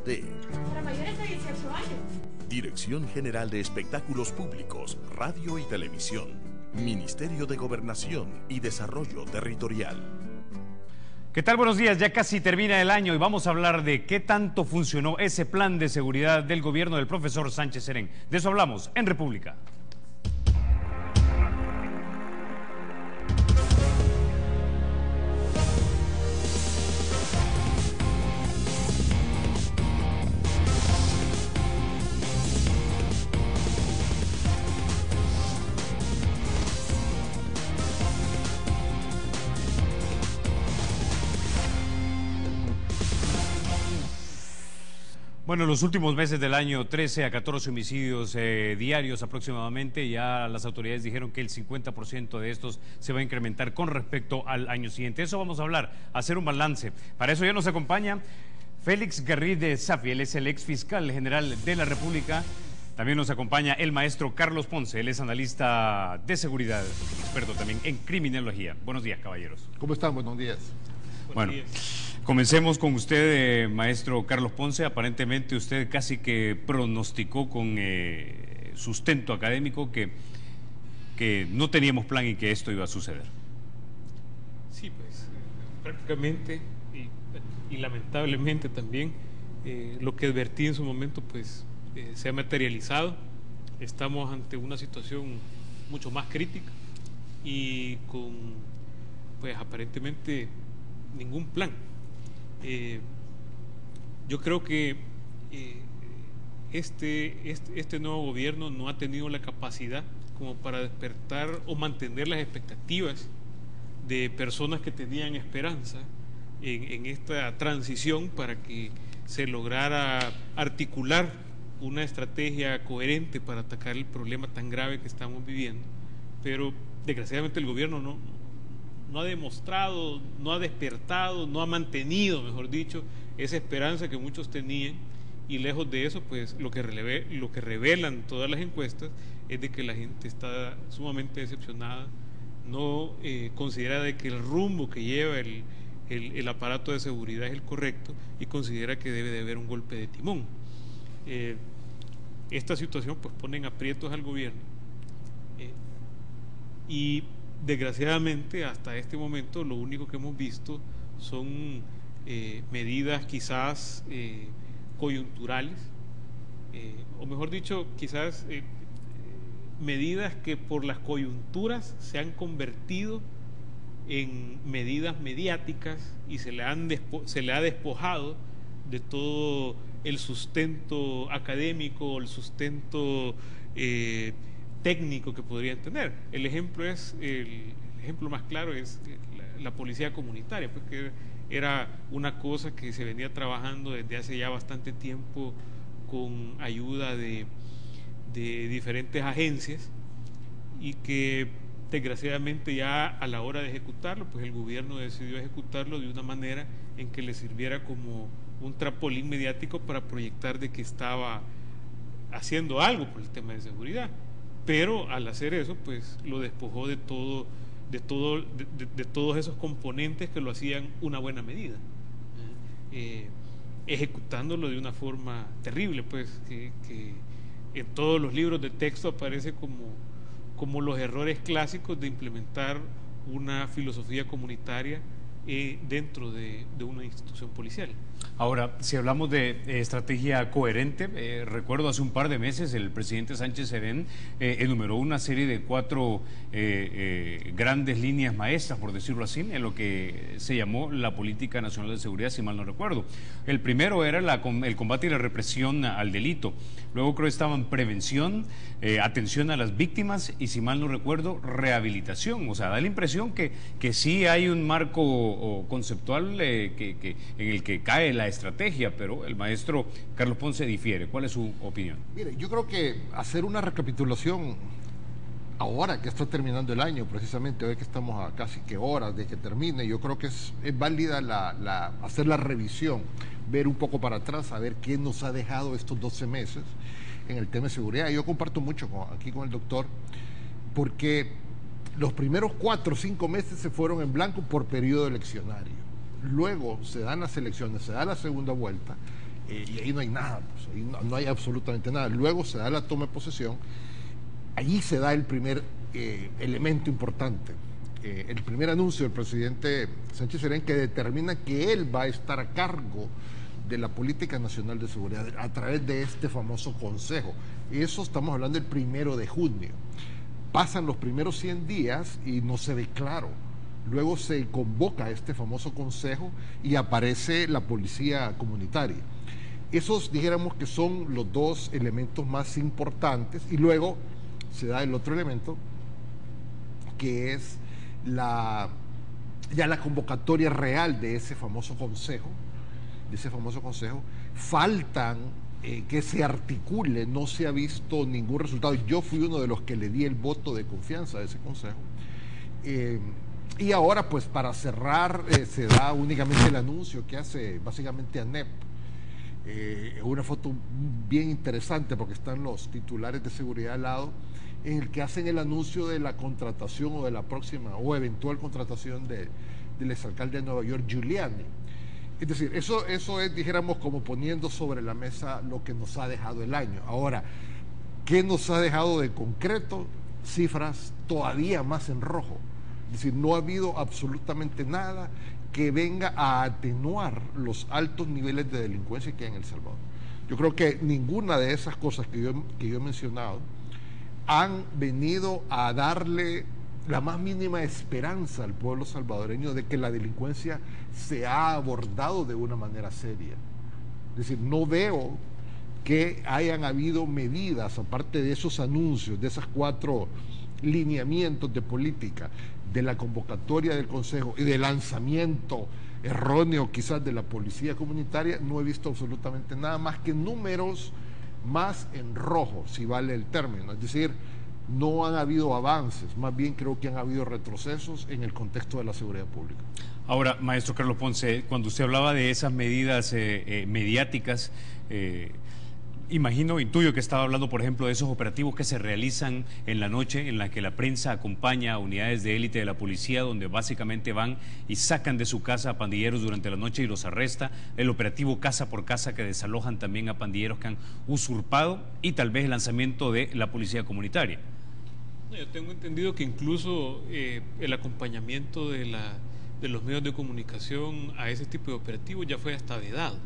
de para mayores de 18 años. Dirección General de Espectáculos Públicos, Radio y Televisión, Ministerio de Gobernación y Desarrollo Territorial. ¿Qué tal? Buenos días, ya casi termina el año y vamos a hablar de qué tanto funcionó ese plan de seguridad del gobierno del profesor Sánchez Serén. De eso hablamos en República. Bueno, en los últimos meses del año, 13 a 14 homicidios diarios aproximadamente. Ya las autoridades dijeron que el 50% de estos se va a incrementar con respecto al año siguiente. Eso vamos a hablar, hacer un balance. Para eso ya nos acompaña Félix Garride Safi, él es el ex fiscal general de la República. También nos acompaña el maestro Carlos Ponce, él es analista de seguridad, experto también en criminología. Buenos días, caballeros. ¿Cómo están? Buenos días. Bueno, comencemos con usted, maestro Carlos Ponce. Aparentemente usted casi que pronosticó con sustento académico que no teníamos plan y que esto iba a suceder. Sí, pues prácticamente y lamentablemente también lo que advertí en su momento pues se ha materializado. Estamos ante una situación mucho más crítica y con pues aparentemente ningún plan. Yo creo que este nuevo gobierno no ha tenido la capacidad como para despertar o mantener las expectativas de personas que tenían esperanza en esta transición para que se lograra articular una estrategia coherente para atacar el problema tan grave que estamos viviendo. Pero desgraciadamente el gobierno no ha demostrado, no ha despertado, no ha mantenido, mejor dicho, esa esperanza que muchos tenían, y lejos de eso, pues lo que revelan todas las encuestas es de que la gente está sumamente decepcionada, no considera de que el rumbo que lleva el aparato de seguridad es el correcto y considera que debe de haber un golpe de timón. Esta situación pues pone en aprietos al gobierno y desgraciadamente hasta este momento lo único que hemos visto son medidas quizás coyunturales, o mejor dicho, quizás medidas que por las coyunturas se han convertido en medidas mediáticas y se le ha despojado de todo el sustento académico, el sustento técnico que podrían tener. El ejemplo más claro es la policía comunitaria, pues que era una cosa que se venía trabajando desde hace ya bastante tiempo con ayuda de diferentes agencias y que desgraciadamente ya a la hora de ejecutarlo, pues el gobierno decidió ejecutarlo de una manera en que le sirviera como un trampolín mediático para proyectar de que estaba haciendo algo por el tema de seguridad. Pero al hacer eso, pues lo despojó de todos esos componentes que lo hacían una buena medida, ejecutándolo de una forma terrible, pues que en todos los libros de texto aparece como los errores clásicos de implementar una filosofía comunitaria dentro de una institución policial. Ahora, si hablamos de estrategia coherente, recuerdo hace un par de meses el presidente Sánchez Serén enumeró una serie de 4 grandes líneas maestras, por decirlo así, en lo que se llamó la Política Nacional de Seguridad, si mal no recuerdo. El primero era el combate y la represión al delito. Luego creo que estaban prevención, atención a las víctimas y, si mal no recuerdo, rehabilitación. O sea, da la impresión que sí hay un marco conceptual en el que cae la estrategia, pero el maestro Carlos Ponce difiere. ¿Cuál es su opinión? Mire, yo creo que hacer una recapitulación ahora que está terminando el año, precisamente hoy que estamos a casi que horas de que termine, yo creo que es válida hacer la revisión, ver un poco para atrás, a ver qué nos ha dejado estos 12 meses en el tema de seguridad. Yo comparto mucho aquí con el doctor, porque los primeros 4 o 5 meses se fueron en blanco por periodo eleccionario. Luego se dan las elecciones, se da la segunda vuelta y ahí no hay nada, pues, ahí no hay absolutamente nada. Luego se da la toma de posesión, allí se da el primer elemento importante, el primer anuncio del presidente Sánchez Serén, que determina que él va a estar a cargo de la política nacional de seguridad a través de este famoso consejo. Eso estamos hablando del 1 de junio. Pasan los primeros 100 días y no se ve claro. Luego se convoca este famoso consejo y aparece la policía comunitaria. Esos, dijéramos, que son los dos elementos más importantes, y luego se da el otro elemento, que es ya la convocatoria real de ese famoso consejo. Faltan que se articule, no se ha visto ningún resultado. Yo fui uno de los que le di el voto de confianza a ese consejo. Y ahora, pues, para cerrar, se da únicamente el anuncio que hace básicamente ANEP. Una foto bien interesante porque están los titulares de seguridad al lado, en el que hacen el anuncio de la contratación o de la próxima o eventual contratación del exalcalde de Nueva York, Giuliani. Es decir, eso es, dijéramos, como poniendo sobre la mesa lo que nos ha dejado el año. Ahora, ¿qué nos ha dejado de concreto? Cifras todavía más en rojo. Es decir, no ha habido absolutamente nada que venga a atenuar los altos niveles de delincuencia que hay en El Salvador. Yo creo que ninguna de esas cosas que yo he mencionado han venido a darle la más mínima esperanza al pueblo salvadoreño de que la delincuencia se ha abordado de una manera seria. Es decir, no veo que hayan habido medidas, aparte de esos anuncios, de esos 4 lineamientos de política, de la convocatoria del Consejo y del lanzamiento erróneo quizás de la policía comunitaria. No he visto absolutamente nada más que números más en rojo, si vale el término. Es decir, no han habido avances, más bien creo que han habido retrocesos en el contexto de la seguridad pública. Ahora, maestro Carlos Ponce, cuando usted hablaba de esas medidas mediáticas, intuyo que estaba hablando, por ejemplo, de esos operativos que se realizan en la noche, en la que la prensa acompaña a unidades de élite de la policía, donde básicamente van y sacan de su casa a pandilleros durante la noche y los arresta, el operativo casa por casa, que desalojan también a pandilleros que han usurpado, y tal vez el lanzamiento de la policía comunitaria. Yo tengo entendido que incluso el acompañamiento de los medios de comunicación a ese tipo de operativos ya fue hasta vedado.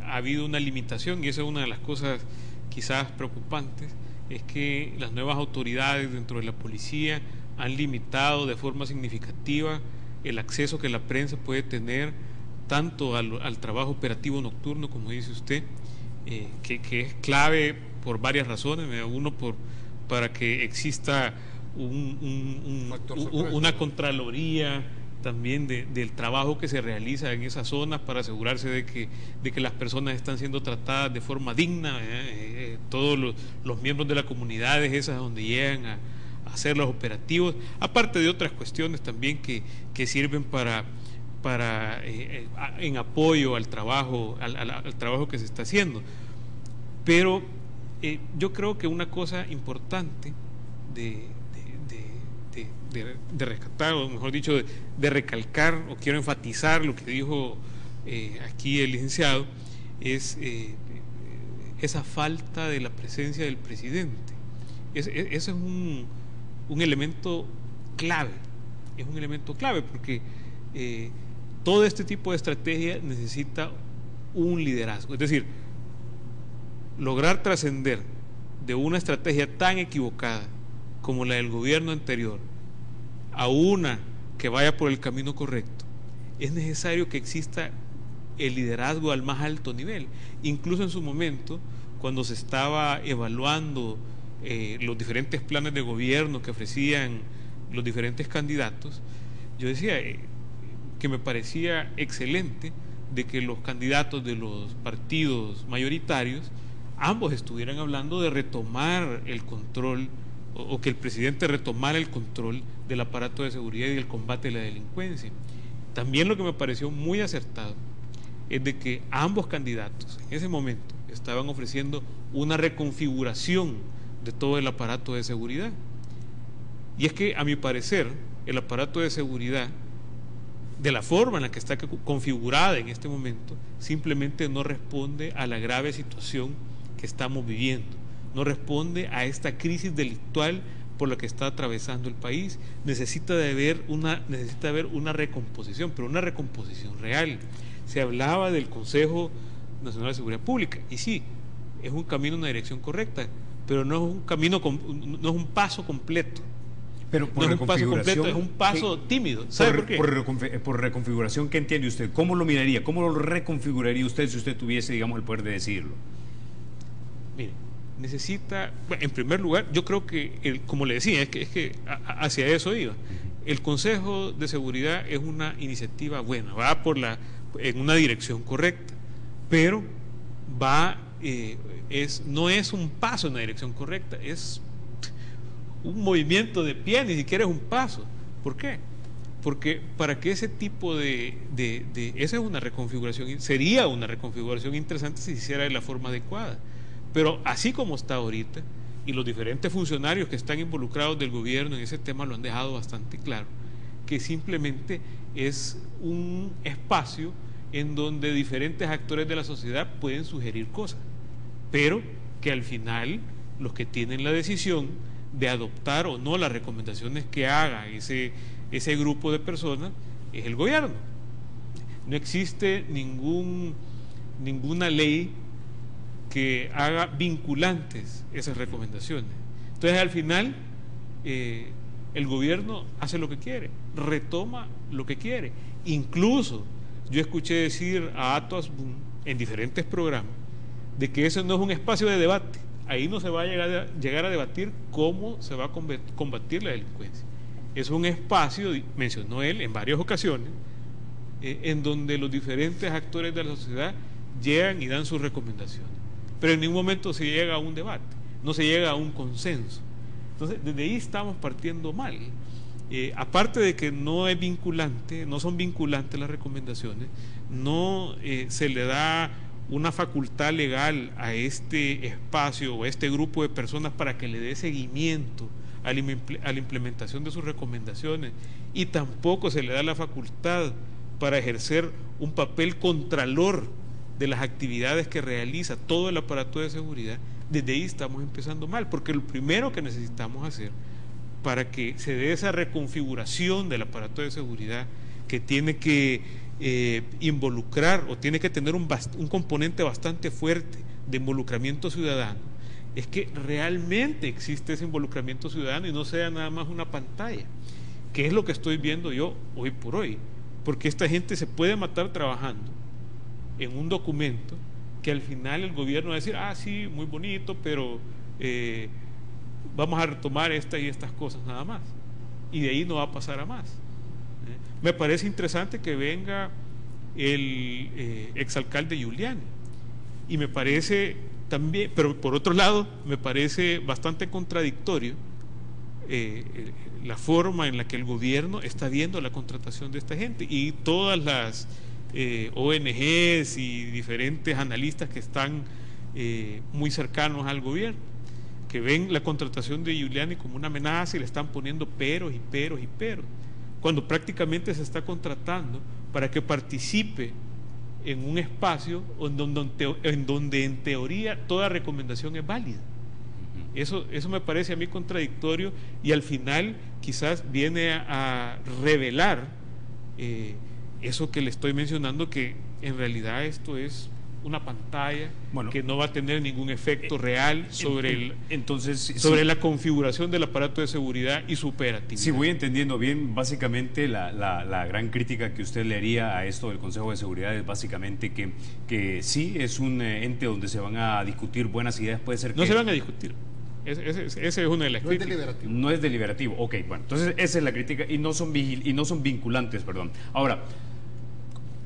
Ha habido una limitación, y esa es una de las cosas quizás preocupantes, es que las nuevas autoridades dentro de la policía han limitado de forma significativa el acceso que la prensa puede tener tanto al trabajo operativo nocturno, como dice usted, que es clave por varias razones. Uno, para que exista una contraloría también del trabajo que se realiza en esas zonas para asegurarse de que las personas están siendo tratadas de forma digna. Todos los miembros de las comunidades esas donde llegan a hacer los operativos, aparte de otras cuestiones también que sirven en apoyo al trabajo que se está haciendo. Pero yo creo que una cosa importante de rescatar, o mejor dicho, de recalcar, o quiero enfatizar lo que dijo aquí el licenciado, es esa falta de la presencia del presidente. Ese es un elemento clave, porque todo este tipo de estrategia necesita un liderazgo. Es decir, lograr trascender de una estrategia tan equivocada como la del gobierno anterior a una que vaya por el camino correcto, es necesario que exista el liderazgo al más alto nivel. Incluso en su momento, cuando se estaba evaluando los diferentes planes de gobierno que ofrecían los diferentes candidatos, yo decía que me parecía excelente de que los candidatos de los partidos mayoritarios ambos estuvieran hablando de retomar el control, o que el presidente retomara el control del aparato de seguridad y del combate a la delincuencia. También lo que me pareció muy acertado es de que ambos candidatos en ese momento estaban ofreciendo una reconfiguración de todo el aparato de seguridad. Y es que, a mi parecer, el aparato de seguridad de la forma en la que está configurada en este momento, simplemente no responde a la grave situación que estamos viviendo, no responde a esta crisis delictual por la que está atravesando el país. Necesita haber una recomposición, pero una recomposición real. Se hablaba del Consejo Nacional de Seguridad Pública, y sí, es un camino en una dirección correcta, pero no es un camino, no es un paso completo. Pero por no es un paso completo, es un paso tímido. ¿Sabe por qué? Por reconfiguración, ¿qué entiende usted? ¿Cómo lo miraría? ¿Cómo lo reconfiguraría usted si usted tuviese, digamos, el poder de decidirlo? Mire, necesita, bueno, en primer lugar, yo creo que, como le decía, es que hacia eso iba. El Consejo de Seguridad es una iniciativa buena, va en una dirección correcta, pero no es un paso en la dirección correcta, es un movimiento de pie, ni siquiera es un paso. ¿Por qué? Porque para que ese tipo esa es una reconfiguración, sería una reconfiguración interesante si se hiciera de la forma adecuada, pero así como está ahorita, y los diferentes funcionarios que están involucrados del gobierno en ese tema lo han dejado bastante claro, que simplemente es un espacio en donde diferentes actores de la sociedad pueden sugerir cosas, pero que al final los que tienen la decisión de adoptar o no las recomendaciones que haga ese grupo de personas es el gobierno. No existe ninguna ley que haga vinculantes esas recomendaciones. Entonces al final el gobierno hace lo que quiere, retoma lo que quiere. Incluso yo escuché decir a Ato Asbun en diferentes programas de que eso no es un espacio de debate. Ahí no se va a llegar a debatir cómo se va a combatir la delincuencia. Es un espacio, mencionó él en varias ocasiones, en donde los diferentes actores de la sociedad llegan y dan sus recomendaciones. Pero en ningún momento se llega a un debate, no se llega a un consenso. Entonces, desde ahí estamos partiendo mal. Aparte de que no es vinculante, no son vinculantes las recomendaciones, no se le da una facultad legal a este espacio o a este grupo de personas para que le dé seguimiento a la implementación de sus recomendaciones, y tampoco se le da la facultad para ejercer un papel contralor de las actividades que realiza todo el aparato de seguridad. Desde ahí estamos empezando mal, porque lo primero que necesitamos hacer para que se dé esa reconfiguración del aparato de seguridad, que tiene que involucrar o tiene que tener un componente bastante fuerte de involucramiento ciudadano, es que realmente existe ese involucramiento ciudadano y no sea nada más una pantalla, que es lo que estoy viendo yo hoy por hoy, porque esta gente se puede matar trabajando en un documento que al final el gobierno va a decir, sí, muy bonito, pero vamos a retomar estas y estas cosas nada más, y de ahí no va a pasar a más. Me parece interesante que venga el exalcalde Giuliani, y me parece también, pero por otro lado me parece bastante contradictorio la forma en la que el gobierno está viendo la contratación de esta gente, y todas las ONGs y diferentes analistas que están muy cercanos al gobierno, que ven la contratación de Giuliani como una amenaza y le están poniendo peros y peros y peros, cuando prácticamente se está contratando para que participe en un espacio en donde en teoría toda recomendación es válida. Eso me parece a mí contradictorio, y al final quizás viene a revelar eso que le estoy mencionando, que en realidad esto es una pantalla, bueno, que no va a tener ningún efecto real sobre la configuración del aparato de seguridad y su operatividad. Si voy entendiendo bien, básicamente la gran crítica que usted le haría a esto del Consejo de Seguridad es básicamente que sí es un ente donde se van a discutir buenas ideas, puede ser que... No se van a discutir. Esa es una de las críticas. No es deliberativo. No es deliberativo, ok, bueno, entonces esa es la crítica, y no son vinculantes, perdón. Ahora,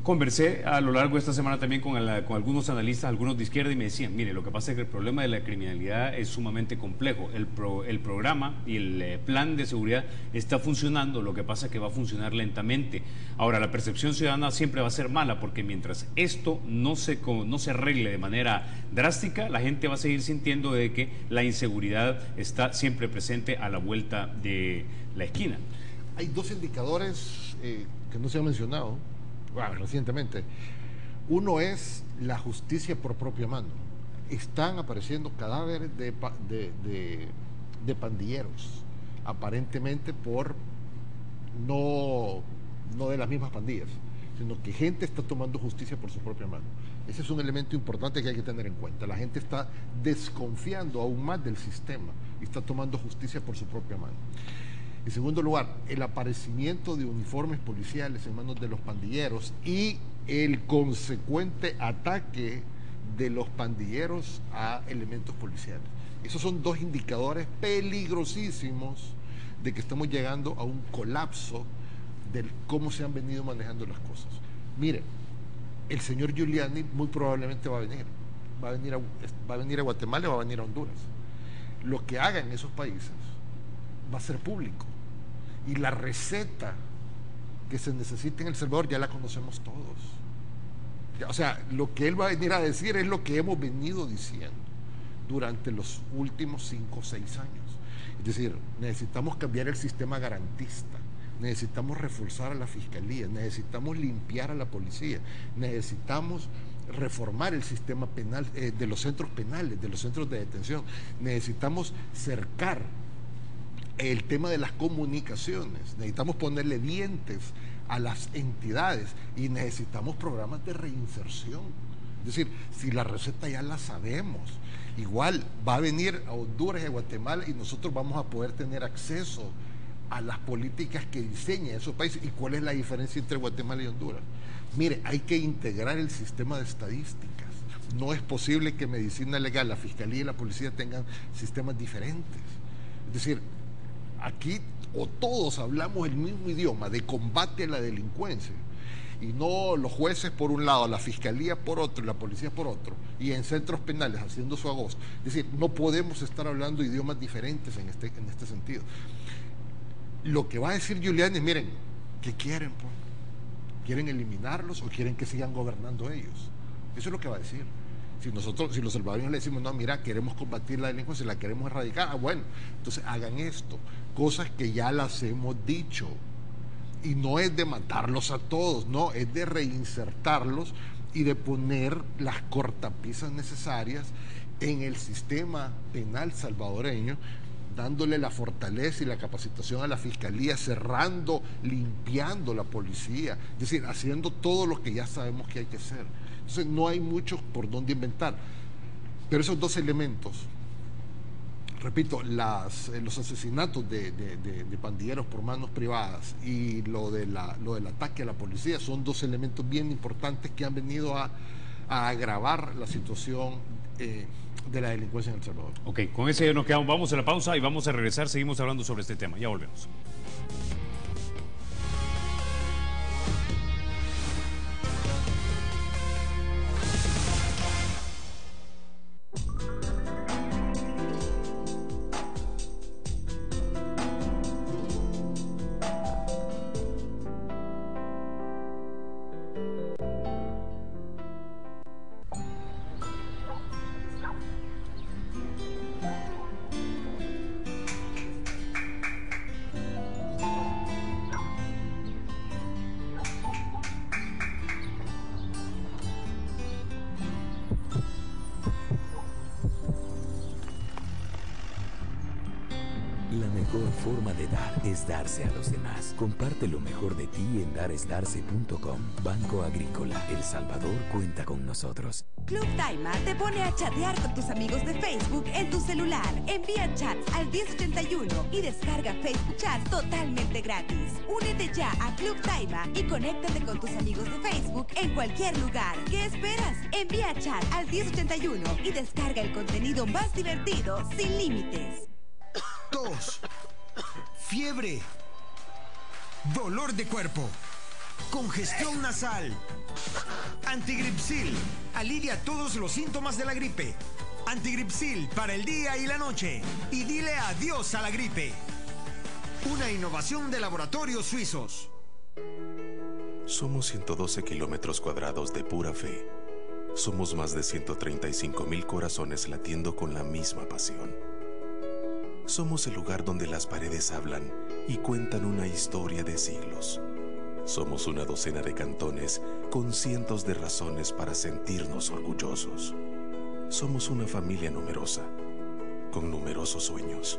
conversé a lo largo de esta semana también con algunos analistas, algunos de izquierda, y me decían, mire, lo que pasa es que el problema de la criminalidad es sumamente complejo. El programa y el plan de seguridad está funcionando, lo que pasa es que va a funcionar lentamente. Ahora, la percepción ciudadana siempre va a ser mala, porque mientras esto no se arregle de manera drástica, la gente va a seguir sintiendo de que la inseguridad está siempre presente a la vuelta de la esquina. Hay dos indicadores que no se ha mencionado recientemente. Uno es la justicia por propia mano. Están apareciendo cadáveres de pandilleros, aparentemente no de las mismas pandillas, sino que gente está tomando justicia por su propia mano. Ese es un elemento importante que hay que tener en cuenta. La gente está desconfiando aún más del sistema y está tomando justicia por su propia mano. En segundo lugar, el aparecimiento de uniformes policiales en manos de los pandilleros y el consecuente ataque de los pandilleros a elementos policiales. Esos son dos indicadores peligrosísimos de que estamos llegando a un colapso de cómo se han venido manejando las cosas. Mire, el señor Giuliani muy probablemente va a venir a Guatemala y va a venir a Honduras. Lo que haga en esos países va a ser público. Y la receta que se necesita en El Salvador ya la conocemos todos. O sea, lo que él va a venir a decir es lo que hemos venido diciendo durante los últimos 5 o 6 años. Es decir, necesitamos cambiar el sistema garantista, necesitamos reforzar a la fiscalía, necesitamos limpiar a la policía, necesitamos reformar el sistema penal de los centros penales, de los centros de detención, necesitamos cercar el tema de las comunicaciones, necesitamos ponerle dientes a las entidades y necesitamos programas de reinserción. Es decir, si la receta ya la sabemos, igual va a venir a Honduras y a Guatemala y nosotros vamos a poder tener acceso a las políticas que diseñan esos países. ¿Y cuál es la diferencia entre Guatemala y Honduras? Mire, hay que integrar el sistema de estadísticas. No es posible que medicina legal, la fiscalía y la policía tengan sistemas diferentes. Es decir, aquí o todos hablamos el mismo idioma de combate a la delincuencia y no los jueces por un lado, la fiscalía por otro, la policía por otro, y en centros penales haciendo su agosto. Es decir, no podemos estar hablando idiomas diferentes en este sentido. Lo que va a decir Giuliani es, miren, ¿qué quieren? Pues? ¿Quieren eliminarlos o quieren que sigan gobernando ellos? Eso es lo que va a decir. Si los salvadoreños le decimos, no, mira, queremos combatir la delincuencia, la queremos erradicar, bueno, entonces hagan esto, cosas que ya las hemos dicho, y no es de matarlos a todos, no, es de reinsertarlos y de poner las cortapisas necesarias en el sistema penal salvadoreño, dándole la fortaleza y la capacitación a la fiscalía, cerrando, limpiando la policía, es decir, haciendo todo lo que ya sabemos que hay que hacer. Entonces no hay mucho por dónde inventar. Pero esos dos elementos, repito, los asesinatos de pandilleros por manos privadas y lo del ataque a la policía son dos elementos bien importantes que han venido a agravar la situación de la delincuencia en El Salvador. Ok, con ese ya nos quedamos. Vamos a la pausa y vamos a regresar. Seguimos hablando sobre este tema. Ya volvemos. La mejor forma de dar es darse a los demás. Comparte lo mejor de ti en daresdarse.com. Banco Agrícola, El Salvador cuenta con nosotros. Club Daima te pone a chatear con tus amigos de Facebook en tu celular. Envía chats al 1081 y descarga Facebook Chat totalmente gratis. Únete ya a Club Daima y conéctate con tus amigos de Facebook en cualquier lugar. ¿Qué esperas? Envía chat al 1081 y descarga el contenido más divertido sin límites. Tos, fiebre, dolor de cuerpo, congestión nasal. Antigripsil alivia todos los síntomas de la gripe. Antigripsil para el día y la noche. Y dile adiós a la gripe. Una innovación de Laboratorios Suizos. Somos 112 kilómetros cuadrados de pura fe. Somos más de 135,000 corazones latiendo con la misma pasión. Somos el lugar donde las paredes hablan y cuentan una historia de siglos. Somos una docena de cantones con cientos de razones para sentirnos orgullosos. Somos una familia numerosa, con numerosos sueños,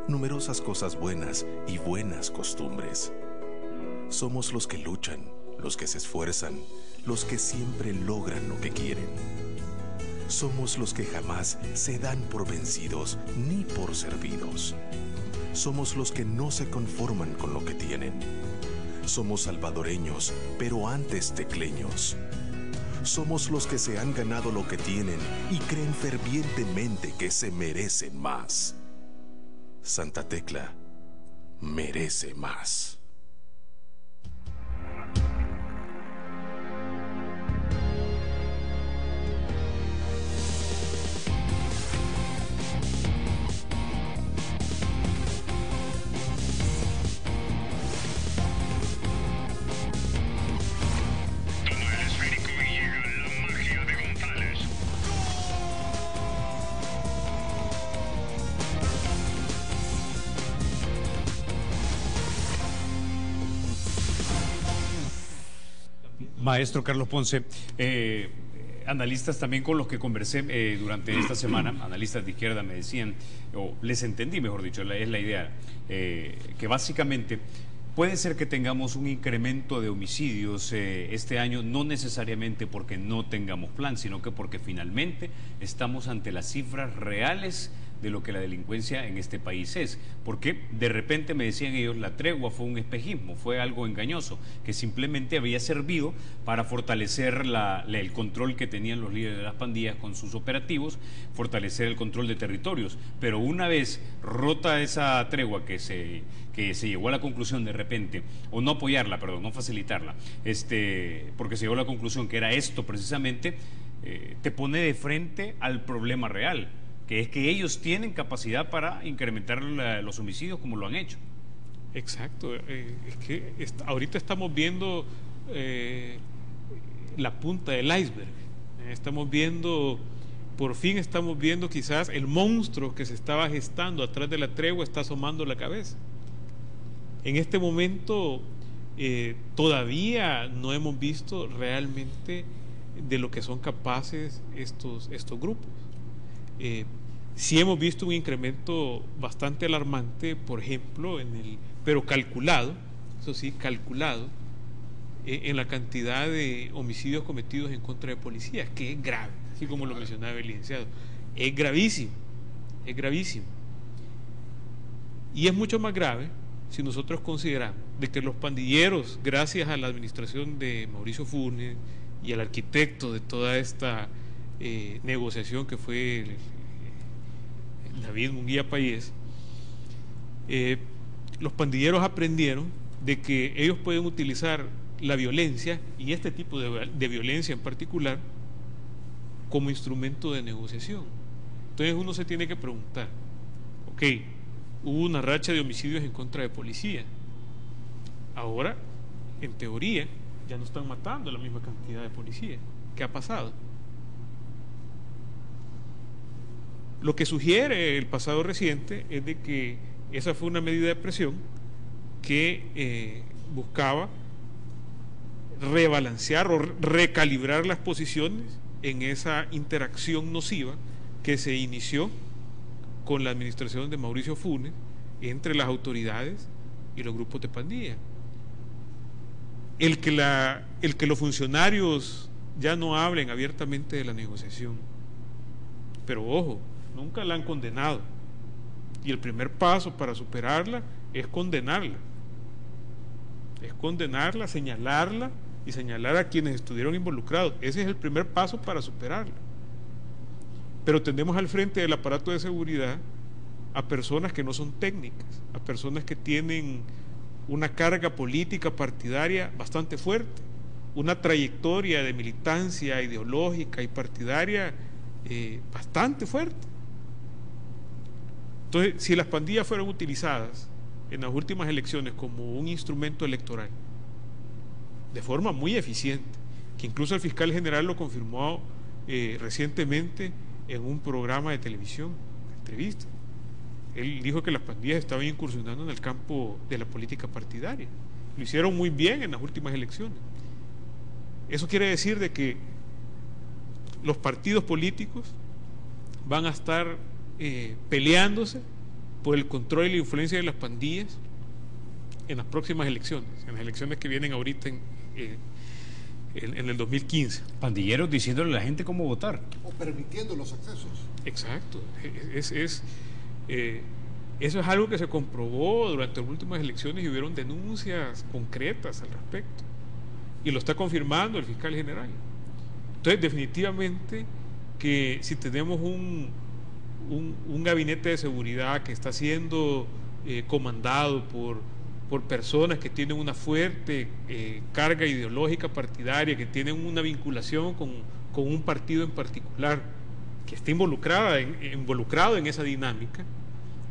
numerosas cosas buenas y buenas costumbres. Somos los que luchan, los que se esfuerzan, los que siempre logran lo que quieren. Somos los que jamás se dan por vencidos ni por servidos. Somos los que no se conforman con lo que tienen. Somos salvadoreños, pero antes tecleños. Somos los que se han ganado lo que tienen y creen fervientemente que se merecen más. Santa Tecla merece más. Maestro Carlos Ponce, analistas también con los que conversé durante esta semana, analistas de izquierda me decían, o les entendí mejor dicho, es la idea, que básicamente puede ser que tengamos un incremento de homicidios este año, no necesariamente porque no tengamos plan, sino que porque finalmente estamos ante las cifras reales de lo que la delincuencia en este país es, porque de repente me decían ellos, la tregua fue un espejismo, fue algo engañoso, que simplemente había servido para fortalecer el control que tenían los líderes de las pandillas con sus operativos, fortalecer el control de territorios, pero una vez rota esa tregua que se llegó a la conclusión de repente, o no apoyarla, perdón, no facilitarla, porque se llegó a la conclusión que era esto precisamente, te pone de frente al problema real, que es que ellos tienen capacidad para incrementar los homicidios como lo han hecho. Exacto, es que ahorita estamos viendo la punta del iceberg, por fin estamos viendo quizás el monstruo que se estaba gestando atrás de la tregua está asomando la cabeza. En este momento todavía no hemos visto realmente de lo que son capaces estos grupos. Sí hemos visto un incremento bastante alarmante, por ejemplo, pero calculado, eso sí, calculado, en la cantidad de homicidios cometidos en contra de policías, que es grave, así como lo mencionaba el licenciado. Es gravísimo, es gravísimo. Y es mucho más grave si nosotros consideramos de que los pandilleros, gracias a la administración de Mauricio Funes y al arquitecto de toda esta negociación que fue David Munguía Payés, los pandilleros aprendieron de que ellos pueden utilizar la violencia y este tipo de violencia en particular como instrumento de negociación. Entonces uno se tiene que preguntar, ok, hubo una racha de homicidios en contra de policía, ahora en teoría ya no están matando la misma cantidad de policías. ¿Qué ha pasado? Lo que sugiere el pasado reciente es de que esa fue una medida de presión que buscaba rebalancear o recalibrar las posiciones en esa interacción nociva que se inició con la administración de Mauricio Funes entre las autoridades y los grupos de pandilla. El que los funcionarios ya no hablen abiertamente de la negociación, pero ojo, nunca la han condenado, y el primer paso para superarla es condenarla, señalarla y señalar a quienes estuvieron involucrados. Ese es el primer paso para superarla. Pero tenemos al frente del aparato de seguridad a personas que no son técnicas, a personas que tienen una carga política partidaria bastante fuerte, una trayectoria de militancia ideológica y partidaria bastante fuerte. Entonces, si las pandillas fueron utilizadas en las últimas elecciones como un instrumento electoral de forma muy eficiente, que incluso el fiscal general lo confirmó recientemente en un programa de televisión, entrevista. Él dijo que las pandillas estaban incursionando en el campo de la política partidaria Lo hicieron muy bien en las últimas elecciones. Eso quiere decir de que los partidos políticos van a estar peleándose por el control y la influencia de las pandillas en las próximas elecciones, en las elecciones que vienen ahorita en el 2015. Pandilleros diciéndole a la gente cómo votar. O permitiendo los accesos. Exacto. Eso es algo que se comprobó durante las últimas elecciones y hubieron denuncias concretas al respecto. Y lo está confirmando el fiscal general. Entonces, definitivamente que si tenemos un gabinete de seguridad que está siendo comandado por personas que tienen una fuerte carga ideológica partidaria, que tienen una vinculación con un partido en particular, que está involucrado en esa dinámica,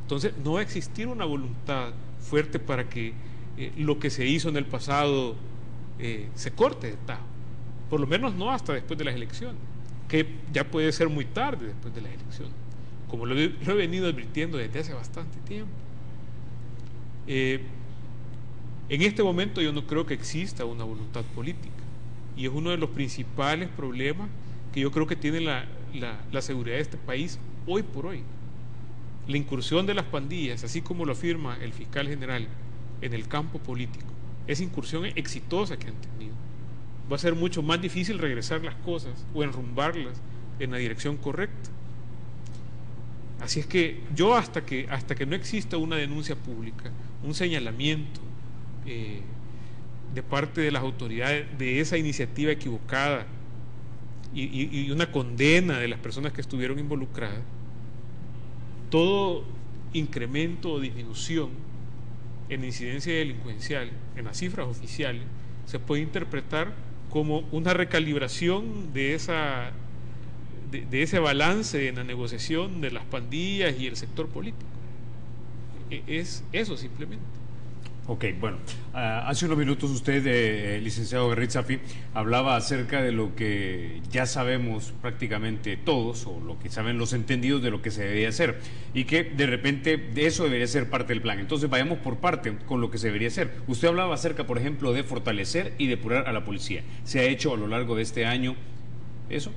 entonces no va a existir una voluntad fuerte para que lo que se hizo en el pasado se corte de tajo, por lo menos no hasta después de las elecciones, que ya puede ser muy tarde después de las elecciones, como lo he venido advirtiendo desde hace bastante tiempo. En este momento yo no creo que exista una voluntad política, y es uno de los principales problemas que yo creo que tiene la seguridad de este país hoy por hoy. La incursión de las pandillas, así como lo afirma el fiscal general, en el campo político, esa incursión exitosa que han tenido, va a ser mucho más difícil regresar las cosas o enrumbarlas en la dirección correcta. Así es que yo hasta que no exista una denuncia pública, un señalamiento de parte de las autoridades de esa iniciativa equivocada y una condena de las personas que estuvieron involucradas, todo incremento o disminución en la incidencia delincuencial, en las cifras oficiales, se puede interpretar como una recalibración de ese balance en la negociación de las pandillas y el sector político. Es eso simplemente. Ok, bueno, hace unos minutos usted, licenciado Garritzafi, hablaba acerca de lo que ya sabemos prácticamente todos, o lo que saben los entendidos de lo que se debería hacer, y que de repente de eso debería ser parte del plan. Entonces vayamos por parte con lo que se debería hacer. Usted hablaba acerca, por ejemplo, de fortalecer y depurar a la policía. ¿Se ha hecho a lo largo de este año eso?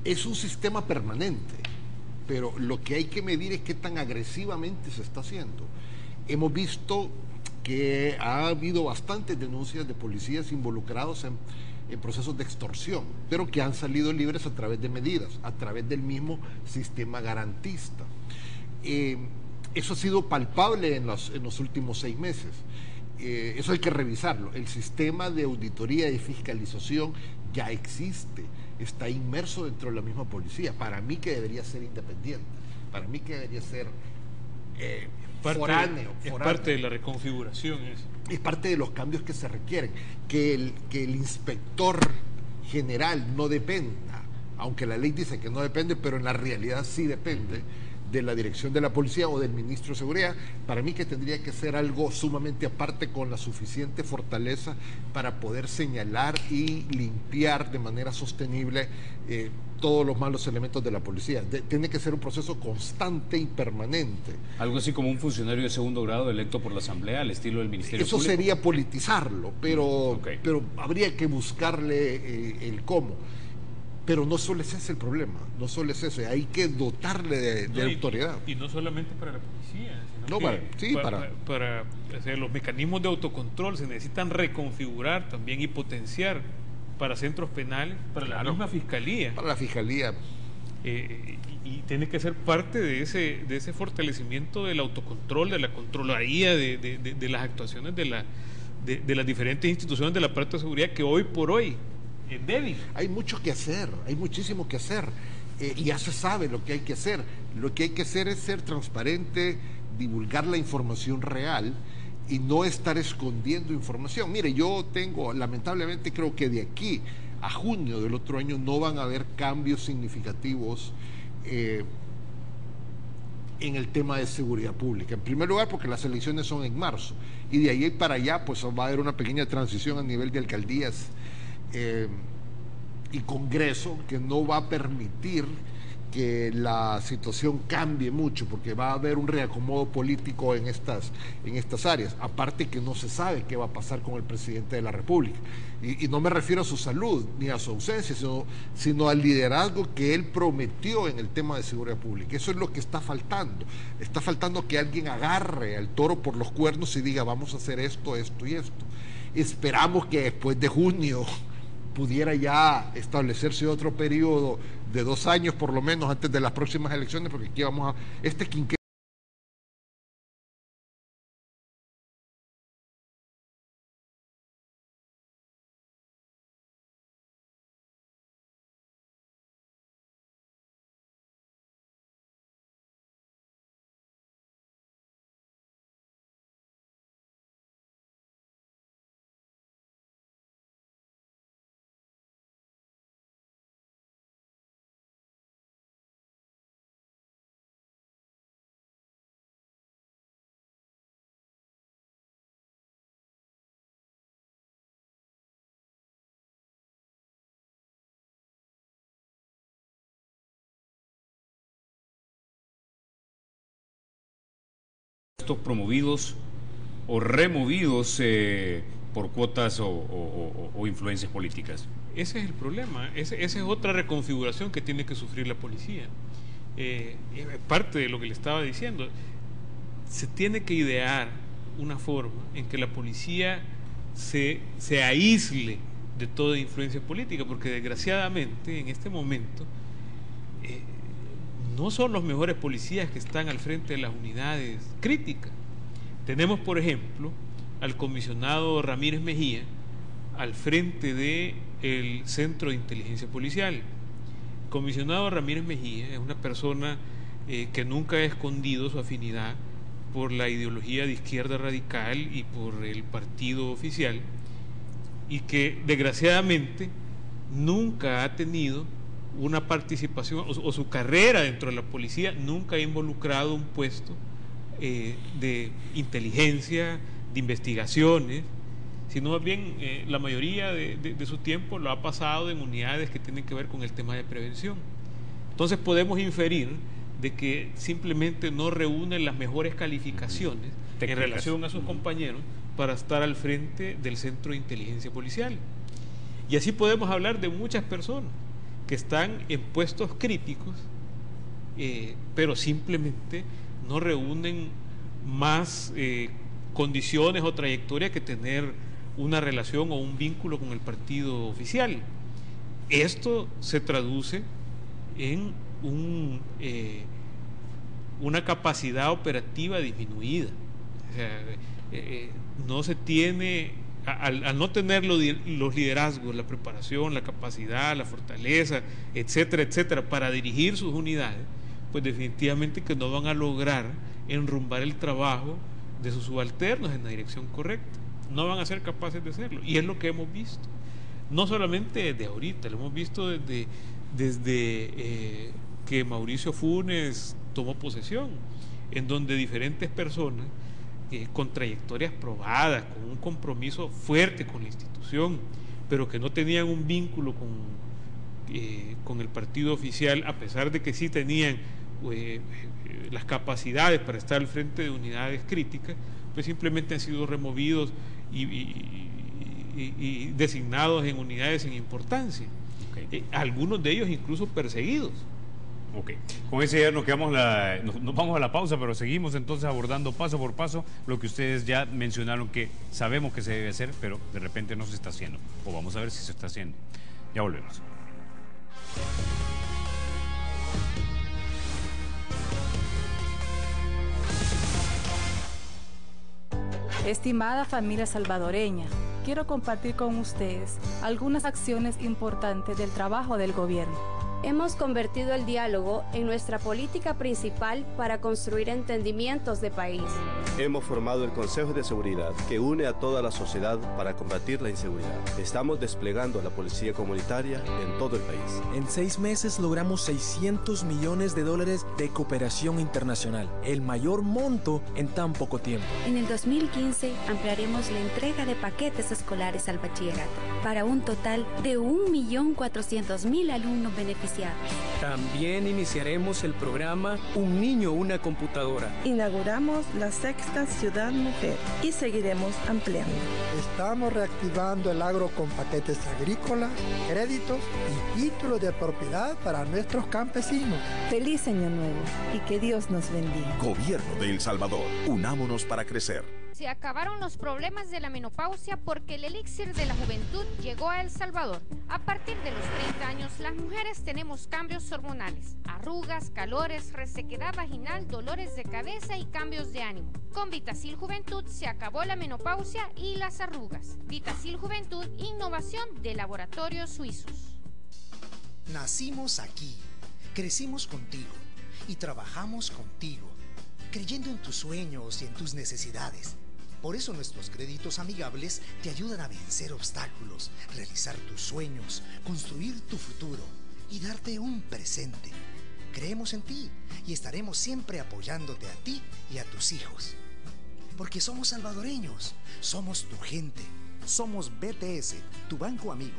Es un sistema permanente, pero lo que hay que medir es qué tan agresivamente se está haciendo. Hemos visto que ha habido bastantes denuncias de policías involucrados en procesos de extorsión, pero que han salido libres a través de medidas, a través del mismo sistema garantista. Eso ha sido palpable en los últimos 6 meses. Eso hay que revisarlo. El sistema de auditoría y fiscalización ya existe, está inmerso dentro de la misma policía. Para mí que debería ser independiente, para mí que debería ser foráneo. Es parte de la reconfiguración. Es parte de los cambios que se requieren. Que el inspector general no dependa, aunque la ley dice que no depende, pero en la realidad sí depende de la dirección de la policía o del ministro de Seguridad. Para mí que tendría que ser algo sumamente aparte, con la suficiente fortaleza para poder señalar y limpiar de manera sostenible todos los malos elementos de la policía. Tiene que ser un proceso constante y permanente. Algo así como un funcionario de segundo grado electo por la Asamblea, al estilo del Ministerio Público. Eso sería politizarlo, pero habría que buscarle el cómo. Pero no solo es ese el problema, no solo es ese, hay que dotarle de autoridad. Y no solamente para la policía, sino para o sea, los mecanismos de autocontrol se necesitan reconfigurar también y potenciar para centros penales, para la misma fiscalía. Para la fiscalía. Y tiene que ser parte de ese fortalecimiento del autocontrol, de la controlaría de las actuaciones de las diferentes instituciones del aparato de seguridad, que hoy por hoy es débil. Hay mucho que hacer, hay muchísimo que hacer, y ya se sabe lo que hay que hacer. Lo que hay que hacer es ser transparente, divulgar la información real y no estar escondiendo información. Mire, lamentablemente creo que de aquí a junio del otro año no van a haber cambios significativos en el tema de seguridad pública. En primer lugar, porque las elecciones son en marzo, y de ahí para allá pues va a haber una pequeña transición a nivel de alcaldías y Congreso, que no va a permitir que la situación cambie mucho, porque va a haber un reacomodo político en estas áreas. Aparte que no se sabe qué va a pasar con el presidente de la República. Y no me refiero a su salud ni a su ausencia, sino al liderazgo que él prometió en el tema de seguridad pública. Eso es lo que está faltando. Está faltando que alguien agarre al toro por los cuernos y diga, vamos a hacer esto, esto y esto. Esperamos que después de junio pudiera ya establecerse otro periodo de 2 años por lo menos antes de las próximas elecciones, porque aquí vamos a... Este quinquenio promovidos o removidos por cuotas o influencias políticas. Ese es el problema, esa es otra reconfiguración que tiene que sufrir la policía. Parte de lo que le estaba diciendo, se tiene que idear una forma en que la policía se aísle de toda influencia política, porque desgraciadamente en este momento no son los mejores policías que están al frente de las unidades críticas. Tenemos, por ejemplo, al comisionado Ramírez Mejía al frente del Centro de Inteligencia Policial. El comisionado Ramírez Mejía es una persona que nunca ha escondido su afinidad por la ideología de izquierda radical y por el partido oficial, y que desgraciadamente nunca ha tenido una participación, o su carrera dentro de la policía nunca ha involucrado un puesto de inteligencia, de investigaciones, sino más bien la mayoría de su tiempo lo ha pasado en unidades que tienen que ver con el tema de prevención. Entonces podemos inferir de que simplemente no reúne las mejores calificaciones en relación a sus compañeros para estar al frente del Centro de Inteligencia Policial. Y así podemos hablar de muchas personas que están en puestos críticos, pero simplemente no reúnen más condiciones o trayectoria que tener una relación o un vínculo con el partido oficial. Esto se traduce en una capacidad operativa disminuida. O sea, no se tiene... Al no tener los liderazgos, la preparación, la capacidad, la fortaleza, etcétera, etcétera, para dirigir sus unidades, pues definitivamente que no van a lograr enrumbar el trabajo de sus subalternos en la dirección correcta. No van a ser capaces de hacerlo. Y es lo que hemos visto. No solamente desde ahorita, lo hemos visto desde que Mauricio Funes tomó posesión, en donde diferentes personas con trayectorias probadas, con un compromiso fuerte con la institución, pero que no tenían un vínculo con el partido oficial, a pesar de que sí tenían las capacidades para estar al frente de unidades críticas, pues simplemente han sido removidos y designados en unidades sin importancia. Okay. Algunos de ellos incluso perseguidos. Ok, con ese ya nos quedamos, nos vamos a la pausa, pero seguimos entonces abordando paso por paso lo que ustedes ya mencionaron que sabemos que se debe hacer, pero de repente no se está haciendo, o vamos a ver si se está haciendo. Ya volvemos. Estimada familia salvadoreña, quiero compartir con ustedes algunas acciones importantes del trabajo del gobierno. Hemos convertido el diálogo en nuestra política principal para construir entendimientos de país. Hemos formado el Consejo de Seguridad, que une a toda la sociedad para combatir la inseguridad. Estamos desplegando la policía comunitaria en todo el país. En 6 meses logramos $600 millones de cooperación internacional, el mayor monto en tan poco tiempo. En el 2015 ampliaremos la entrega de paquetes escolares al bachillerato, para un total de 1.400.000 alumnos beneficiados. También iniciaremos el programa Un Niño, Una Computadora. Inauguramos la 6ª Ciudad Mujer y seguiremos ampliando. Estamos reactivando el agro con paquetes agrícolas, créditos y títulos de propiedad para nuestros campesinos. Feliz Año Nuevo y que Dios nos bendiga. Gobierno de El Salvador. Unámonos para crecer. Se acabaron los problemas de la menopausia porque el elixir de la juventud llegó a El Salvador. A partir de los 30 años, las mujeres tenemos cambios hormonales, arrugas, calores, resequedad vaginal, dolores de cabeza y cambios de ánimo. Con Vitacil Juventud se acabó la menopausia y las arrugas. Vitacil Juventud, innovación de laboratorios suizos. Nacimos aquí, crecimos contigo y trabajamos contigo, creyendo en tus sueños y en tus necesidades. Por eso nuestros créditos amigables te ayudan a vencer obstáculos, realizar tus sueños, construir tu futuro y darte un presente. Creemos en ti y estaremos siempre apoyándote a ti y a tus hijos. Porque somos salvadoreños, somos tu gente, somos BTS, tu banco amigo.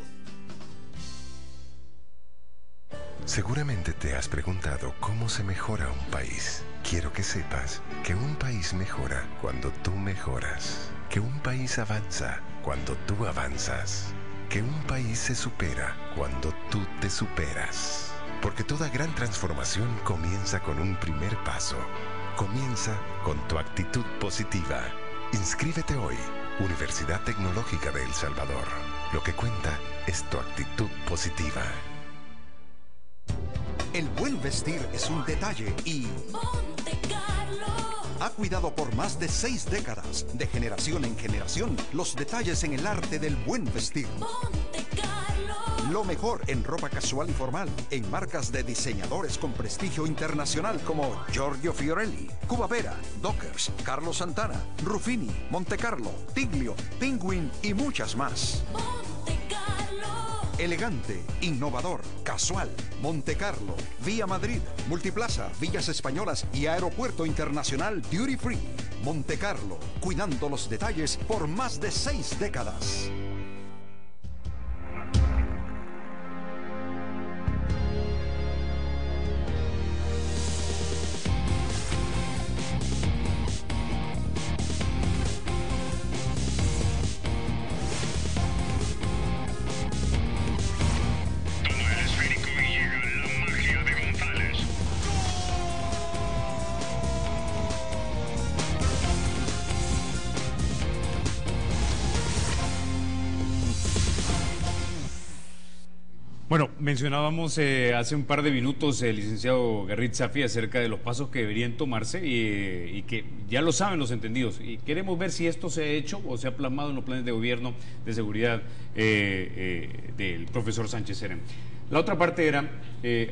Seguramente te has preguntado cómo se mejora un país. Quiero que sepas que un país mejora cuando tú mejoras, que un país avanza cuando tú avanzas, que un país se supera cuando tú te superas. Porque toda gran transformación comienza con un primer paso. Comienza con tu actitud positiva. Inscríbete hoy, Universidad Tecnológica de El Salvador. Lo que cuenta es tu actitud positiva. El buen vestir es un detalle y Monte Carlo ha cuidado por más de 6 décadas, de generación en generación, los detalles en el arte del buen vestir. Monte Carlo. Lo mejor en ropa casual y formal, en marcas de diseñadores con prestigio internacional como Giorgio Fiorelli, Cuba Vera, Dockers, Carlos Santana, Ruffini, Monte Carlo, Tiglio, Penguin y muchas más. Monte Carlo. Elegante, innovador, casual, Monte Carlo, Vía Madrid, Multiplaza, Villas Españolas y Aeropuerto Internacional Duty Free. Monte Carlo, cuidando los detalles por más de 6 décadas. Bueno, mencionábamos hace un par de minutos el licenciado Garrit Safi acerca de los pasos que deberían tomarse y que ya lo saben los entendidos. Y queremos ver si esto se ha hecho o se ha plasmado en los planes de gobierno de seguridad del profesor Sánchez Serén. La otra parte era,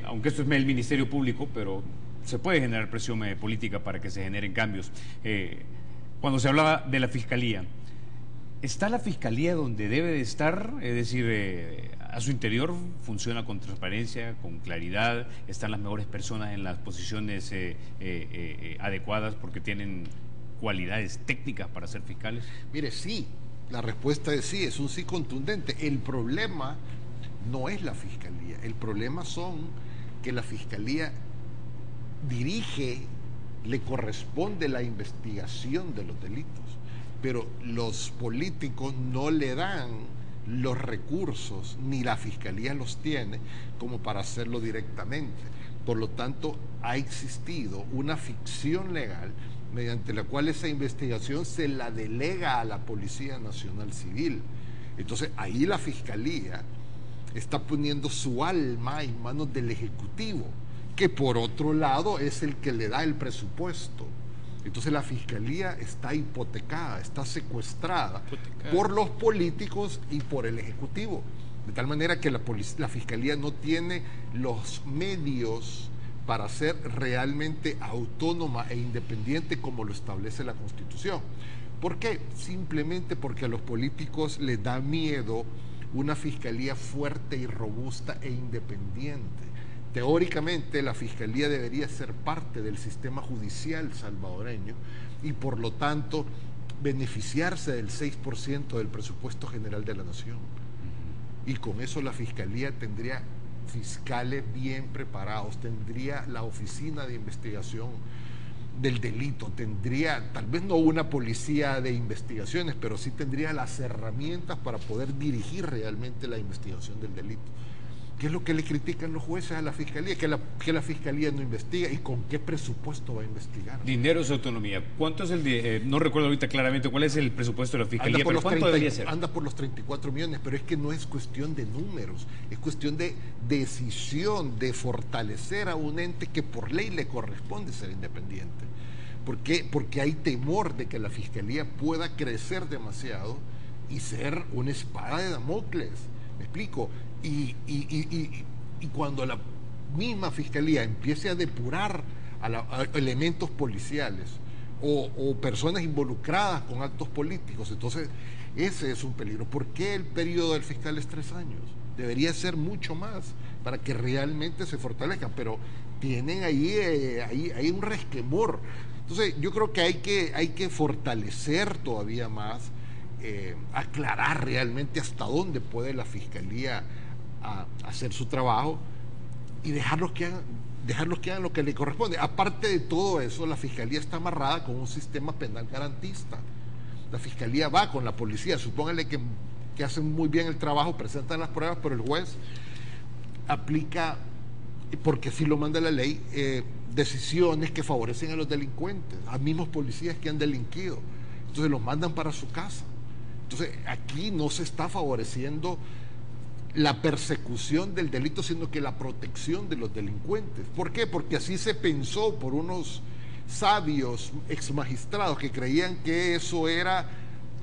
aunque esto es el Ministerio Público, pero se puede generar presión política para que se generen cambios. Cuando se hablaba de la Fiscalía, ¿está la Fiscalía donde debe de estar? Es decir, a su interior funciona con transparencia, con claridad, están las mejores personas en las posiciones adecuadas porque tienen cualidades técnicas para ser fiscales. Mire, sí, la respuesta es sí, es un sí contundente. El problema no es la Fiscalía, el problema son que la Fiscalía dirige, le corresponde la investigación de los delitos, pero los políticos no le dan los recursos, ni la Fiscalía los tiene como para hacerlo directamente. Por lo tanto, ha existido una ficción legal mediante la cual esa investigación se la delega a la Policía Nacional Civil. Entonces, ahí la Fiscalía está poniendo su alma en manos del Ejecutivo, que por otro lado es el que le da el presupuesto. Entonces la Fiscalía está hipotecada, está secuestrada por los políticos y por el Ejecutivo. De tal manera que la Fiscalía no tiene los medios para ser realmente autónoma e independiente como lo establece la Constitución. ¿Por qué? Simplemente porque a los políticos les da miedo una fiscalía fuerte y robusta e independiente. Teóricamente la fiscalía debería ser parte del sistema judicial salvadoreño y por lo tanto beneficiarse del 6% del presupuesto general de la nación. Y con eso la fiscalía tendría fiscales bien preparados, tendría la oficina de investigación del delito, tendría tal vez no una policía de investigaciones, pero sí tendría las herramientas para poder dirigir realmente la investigación del delito. ¿Qué es lo que le critican los jueces a la fiscalía? Que la fiscalía no investiga. ¿Y con qué presupuesto va a investigar? Dinero es autonomía. ¿Cuánto es no recuerdo ahorita claramente cuál es el presupuesto de la fiscalía, pero ¿cuánto debería ser? Anda por los 34 millones, pero es que no es cuestión de números, es cuestión de decisión, de fortalecer a un ente que por ley le corresponde ser independiente. ¿Por qué? Porque hay temor de que la fiscalía pueda crecer demasiado y ser una espada de Damocles. ¿Me explico? Y cuando la misma fiscalía empiece a depurar a elementos policiales o personas involucradas con actos políticos, entonces ese es un peligro. ¿Por qué el periodo del fiscal es 3 años? Debería ser mucho más para que realmente se fortalezca, pero tienen ahí un resquemor. Entonces yo creo que hay que fortalecer todavía más, aclarar realmente hasta dónde puede la fiscalía hacer su trabajo y dejarlos que hagan lo que le corresponde. Aparte de todo eso, la fiscalía está amarrada con un sistema penal garantista. La fiscalía va con la policía, supóngale que hacen muy bien el trabajo, presentan las pruebas, pero el juez aplica, porque así lo manda la ley, decisiones que favorecen a los delincuentes, a mismos policías que han delinquido. Entonces los mandan para su casa. Entonces aquí no se está favoreciendo la persecución del delito, sino que la protección de los delincuentes. ¿Por qué? Porque así se pensó por unos sabios exmagistrados que creían que eso era,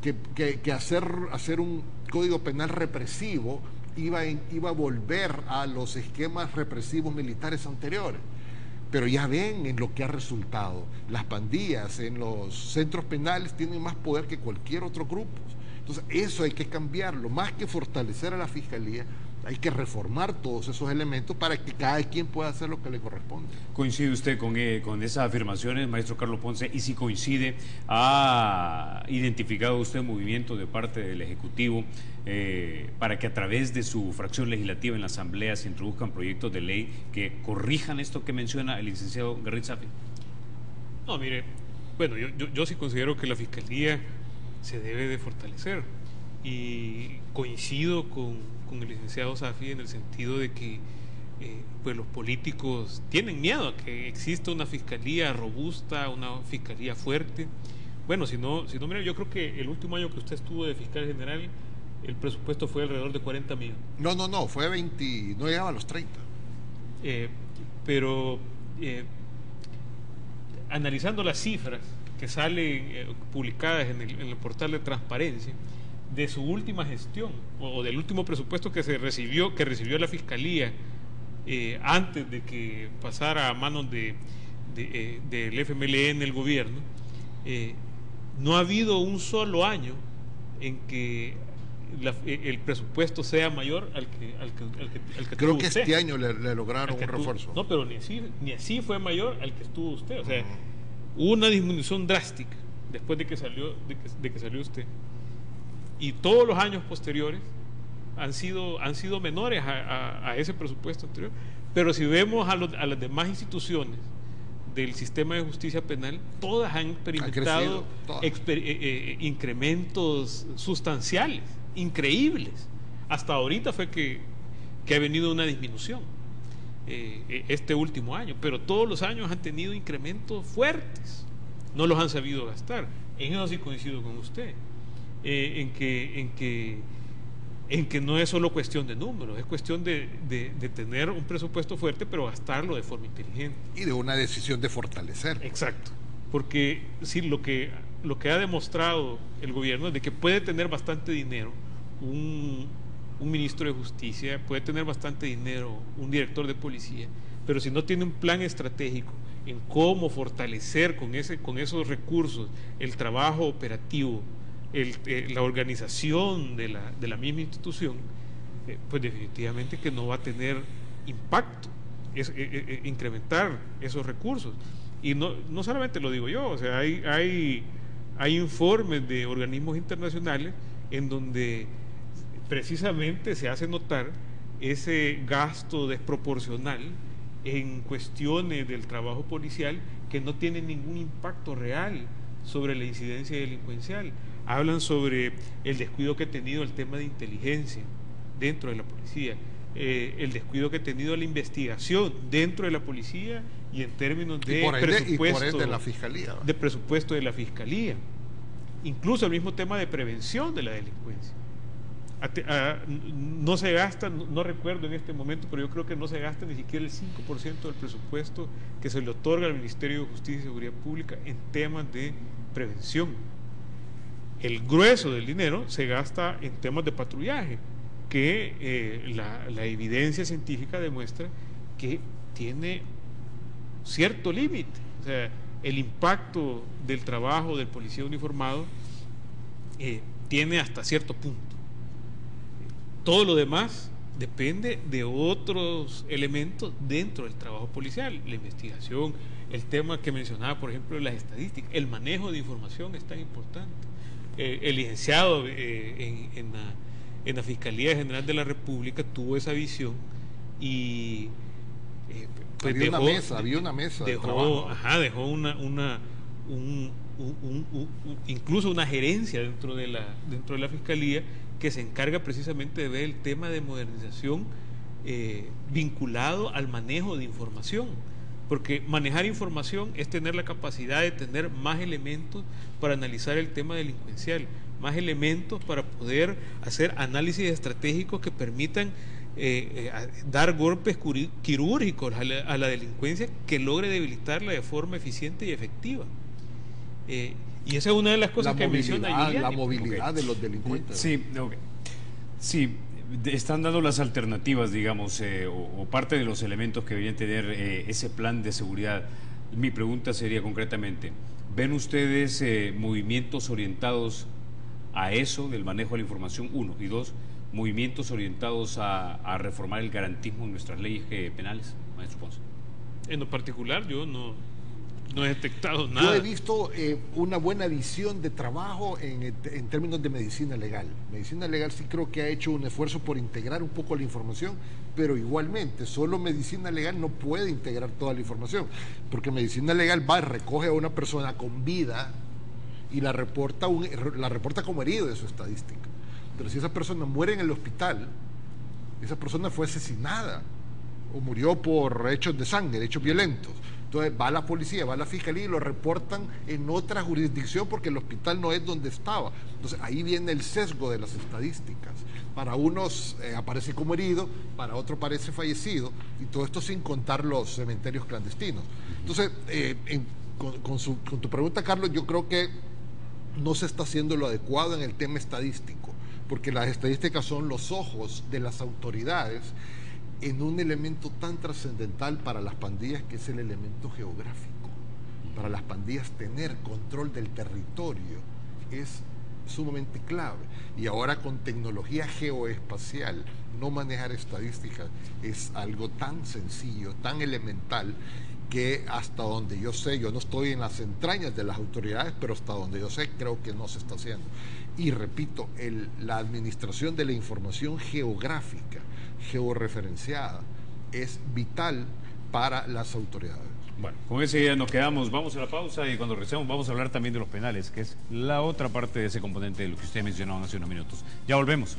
que hacer un código penal represivo iba a volver a los esquemas represivos militares anteriores. Pero ya ven en lo que ha resultado. Las pandillas en los centros penales tienen más poder que cualquier otro grupo. Entonces eso hay que cambiarlo. Más que fortalecer a la fiscalía, hay que reformar todos esos elementos para que cada quien pueda hacer lo que le corresponde. ¿Coincide usted con esas afirmaciones, maestro Carlos Ponce? Y si coincide, ¿ha identificado usted movimiento de parte del Ejecutivo para que a través de su fracción legislativa en la Asamblea se introduzcan proyectos de ley que corrijan esto que menciona el licenciado Garrit Safi? No, mire, bueno, yo sí considero que la Fiscalía se debe de fortalecer y coincido con el licenciado Safi en el sentido de que pues los políticos tienen miedo a que exista una fiscalía robusta, una fiscalía fuerte. Bueno, si no, mira, yo creo que el último año que usted estuvo de fiscal general, el presupuesto fue alrededor de 40 millones. No, fue 20, no llegaba a los 30. Pero analizando las cifras que salen publicadas en el portal de transparencia de su última gestión o del último presupuesto que recibió la Fiscalía antes de que pasara a manos del FMLN el gobierno, no ha habido un solo año en que el presupuesto sea mayor al que creo tuvo que usted. Este año le lograron un refuerzo. No, pero ni así fue mayor al que estuvo usted. O sea, hubo una disminución drástica después de que salió usted. Y todos los años posteriores han sido menores a ese presupuesto anterior. Pero si vemos a las demás instituciones del sistema de justicia penal, todas han experimentado incrementos sustanciales, increíbles. Hasta ahorita fue que ha venido una disminución este último año, pero todos los años han tenido incrementos fuertes. No los han sabido gastar. En eso sí coincido con usted. En que no es solo cuestión de números, es cuestión de tener un presupuesto fuerte, pero gastarlo de forma inteligente. Y de una decisión de fortalecer. Exacto. Porque sí, lo que ha demostrado el gobierno es de que puede tener bastante dinero un ministro de justicia, puede tener bastante dinero un director de policía, pero si no tiene un plan estratégico en cómo fortalecer con esos recursos el trabajo operativo, la organización de la misma institución, pues definitivamente que no va a tener impacto incrementar esos recursos. Y no solamente lo digo yo, o sea, hay informes de organismos internacionales en donde precisamente se hace notar ese gasto desproporcional en cuestiones del trabajo policial que no tiene ningún impacto real sobre la incidencia delincuencial. Hablan sobre el descuido que ha tenido el tema de inteligencia dentro de la policía, el descuido que ha tenido la investigación dentro de la policía y en términos de presupuesto de la fiscalía, de presupuesto de la fiscalía, incluso el mismo tema de prevención de la delincuencia. No se gasta, no recuerdo en este momento, pero yo creo que no se gasta ni siquiera el 5% del presupuesto que se le otorga al Ministerio de Justicia y Seguridad Pública en temas de prevención. El grueso del dinero se gasta en temas de patrullaje, que la evidencia científica demuestra que tiene cierto límite. O sea, el impacto del trabajo del policía uniformado tiene hasta cierto punto. Todo lo demás depende de otros elementos dentro del trabajo policial, la investigación, el tema que mencionaba, por ejemplo, las estadísticas, el manejo de información es tan importante. El licenciado en la Fiscalía General de la República tuvo esa visión y pues había una mesa de trabajo. Dejó incluso una gerencia dentro de la Fiscalía que se encarga precisamente de ver el tema de modernización vinculado al manejo de información, porque manejar información es tener la capacidad de tener más elementos para analizar el tema delincuencial, más elementos para poder hacer análisis estratégicos que permitan dar golpes quirúrgicos a la delincuencia que logre debilitarla de forma eficiente y efectiva. Y esa es una de las cosas que menciona Giuliani. La movilidad de los delincuentes. Sí, están dando las alternativas, digamos, o parte de los elementos que deberían tener ese plan de seguridad. Mi pregunta sería concretamente, ¿ven ustedes movimientos orientados a eso, del manejo de la información, 1, y 2, movimientos orientados a reformar el garantismo en nuestras leyes penales, maestro Ponce? En lo particular, yo no he detectado nada. Yo he visto una buena visión de trabajo en términos de medicina legal. Medicina legal sí creo que ha hecho un esfuerzo por integrar un poco la información, pero igualmente, solo medicina legal no puede integrar toda la información, porque medicina legal recoge a una persona con vida y la reporta como herido de su estadística. Pero si esa persona muere en el hospital, esa persona fue asesinada o murió por hechos de sangre, hechos violentos. Entonces va la policía, va la fiscalía y lo reportan en otra jurisdicción porque el hospital no es donde estaba. Entonces ahí viene el sesgo de las estadísticas. Para unos aparece como herido, para otros parece fallecido, y todo esto sin contar los cementerios clandestinos. Entonces, con tu pregunta, Carlos, yo creo que no se está haciendo lo adecuado en el tema estadístico, porque las estadísticas son los ojos de las autoridades en un elemento tan trascendental para las pandillas, que es el elemento geográfico. Para las pandillas tener control del territorio es sumamente clave, y ahora con tecnología geoespacial no manejar estadísticas es algo tan sencillo, tan elemental, que hasta donde yo sé, yo no estoy en las entrañas de las autoridades, pero hasta donde yo sé creo que no se está haciendo. Y repito, la administración de la información geográfica, georreferenciada, es vital para las autoridades. Bueno, con ese día nos quedamos, vamos a la pausa, y cuando regresemos vamos a hablar también de los penales, que es la otra parte de ese componente de lo que ustedes mencionaban hace unos minutos. Ya volvemos.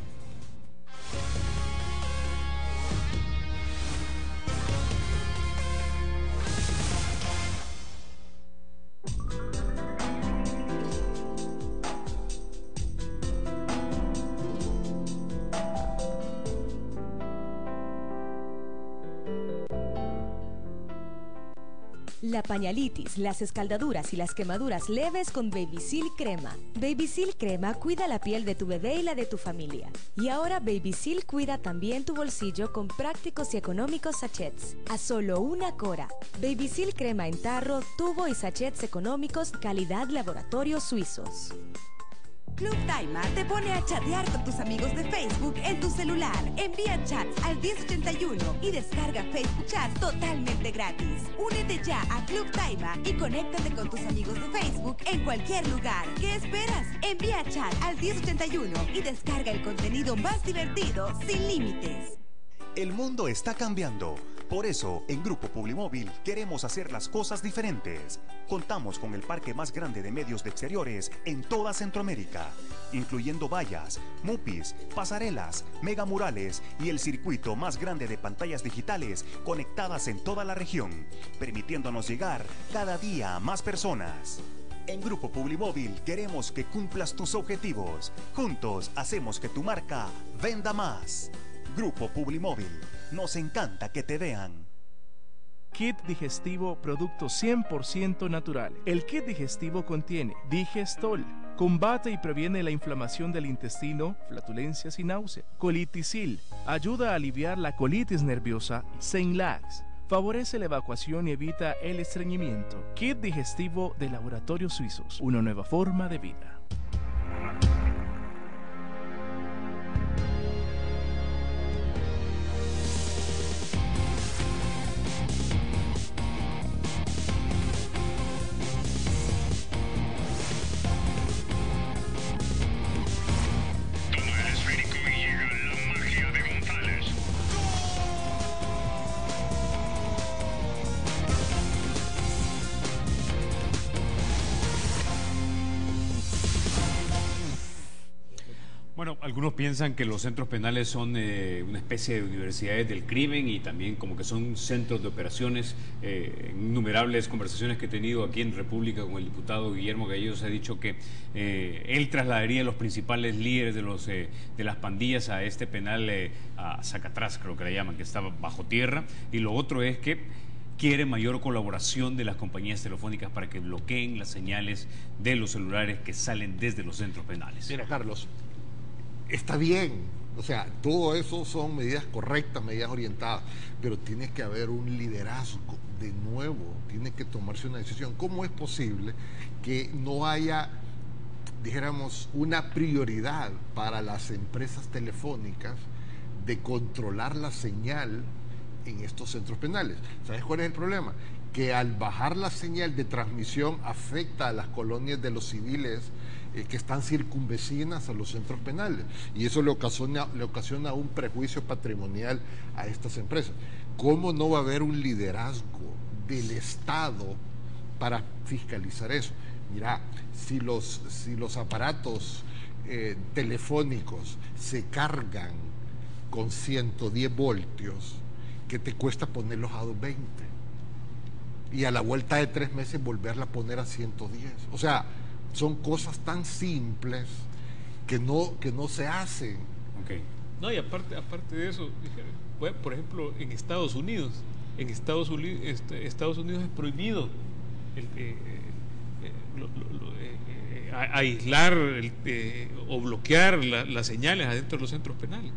La pañalitis, las escaldaduras y las quemaduras leves con Babysil Crema. Babysil Crema cuida la piel de tu bebé y la de tu familia. Y ahora Babysil cuida también tu bolsillo con prácticos y económicos sachets. A solo una cora. Babysil Crema en tarro, tubo y sachets económicos, calidad laboratorios suizos. Club Daima te pone a chatear con tus amigos de Facebook en tu celular. Envía chats al 1081 y descarga Facebook Chat totalmente gratis. Únete ya a Club Daima y conéctate con tus amigos de Facebook en cualquier lugar. ¿Qué esperas? Envía chat al 1081 y descarga el contenido más divertido sin límites. El mundo está cambiando. Por eso, en Grupo Publimóvil queremos hacer las cosas diferentes. Contamos con el parque más grande de medios de exteriores en toda Centroamérica, incluyendo vallas, mupis, pasarelas, megamurales y el circuito más grande de pantallas digitales conectadas en toda la región, permitiéndonos llegar cada día a más personas. En Grupo Publimóvil queremos que cumplas tus objetivos. Juntos hacemos que tu marca venda más. Grupo Publimóvil. Nos encanta que te vean. Kit digestivo, producto 100% natural. El kit digestivo contiene Digestol, combate y previene la inflamación del intestino, flatulencias y náusea. Colitisil, ayuda a aliviar la colitis nerviosa. Senlax, favorece la evacuación y evita el estreñimiento. Kit digestivo de Laboratorios Suizos, una nueva forma de vida. Bueno, algunos piensan que los centros penales son una especie de universidades del crimen y también como que son centros de operaciones. Innumerables conversaciones que he tenido aquí en República con el diputado Guillermo Gallegos ha dicho que él trasladaría a los principales líderes de las pandillas a este penal, a Zacatrás creo que le llaman, que está bajo tierra. Y lo otro es que quiere mayor colaboración de las compañías telefónicas para que bloqueen las señales de los celulares que salen desde los centros penales. Mira, Carlos, está bien, o sea, todo eso son medidas correctas, medidas orientadas, pero tiene que haber un liderazgo de nuevo, tiene que tomarse una decisión. ¿Cómo es posible que no haya, dijéramos, una prioridad para las empresas telefónicas de controlar la señal en estos centros penales? ¿Sabes cuál es el problema? Que al bajar la señal de transmisión afecta a las colonias de los civiles que están circunvecinas a los centros penales, y eso le ocasiona un prejuicio patrimonial a estas empresas. ¿Cómo no va a haber un liderazgo del Estado para fiscalizar eso? Mira, si los aparatos telefónicos se cargan con 110 voltios, ¿qué te cuesta ponerlos a 220? Y a la vuelta de 3 meses volverla a poner a 110. O sea, son cosas tan simples que no se hacen. Okay. No, y aparte de eso, bueno, por ejemplo, en Estados Unidos es prohibido aislar o bloquear las señales adentro de los centros penales.